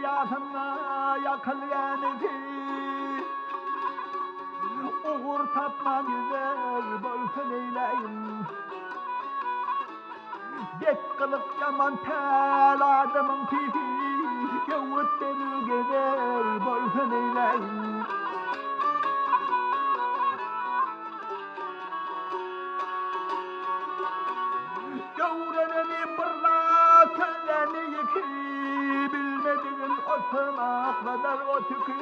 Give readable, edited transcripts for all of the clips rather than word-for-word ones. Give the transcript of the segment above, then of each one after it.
yatımla yakılganıdı. Uğur tapma güzel bolsun eyleyim. Bek kılık yaman tel adamın pipi, yavut beni güzel bolsun eyleyim. Gavranını pırla sözlerini yıkı, bilmediğin o tırnakladar o tükü.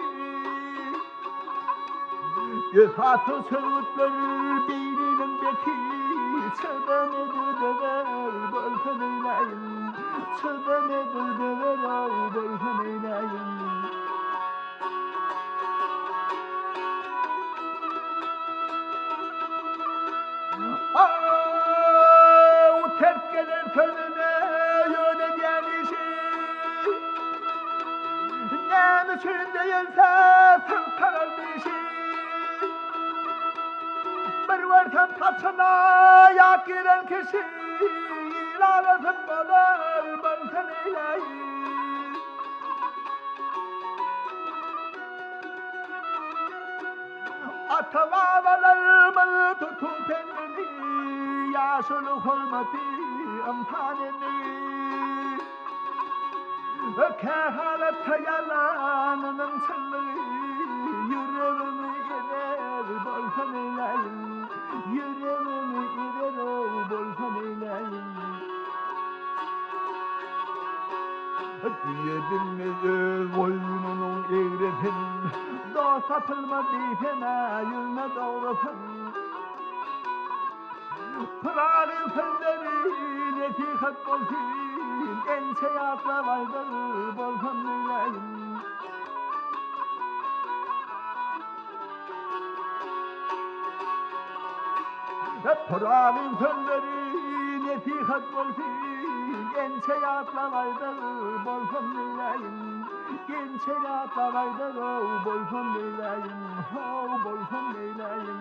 Yıkatı söğütleri beyninin beki, çıdan edilir bolsun eyleyim. Çıdan edilir bolsun eyleyim. Ters gelir sözüne yönelen işi. Ne için değilse sırf kararmışı. Bir varsan taçına yak giren kişi, ilanısın kalır bolsun eyleyim. Atalarımı tutup elini, yaşıl hürmeti amtanını. Kehalette yalanının çıllığı, yüreğimi eder bolsun eyleyim. Yüreğimi eder bolsun eyleyim. Diyebilmeyiz boynunun eğretin, dost satılmadı fena yüzüne doğrasın. Pırarın sözleri netihat bolsun, ense yakla vaydır bolsun eyleyim. Pırarın sözleri netihat bolsun, ense yakla vaydır bolsun eyleyim. Ense yakla vaydır bolsun eyleyim, bolsun eyleyim.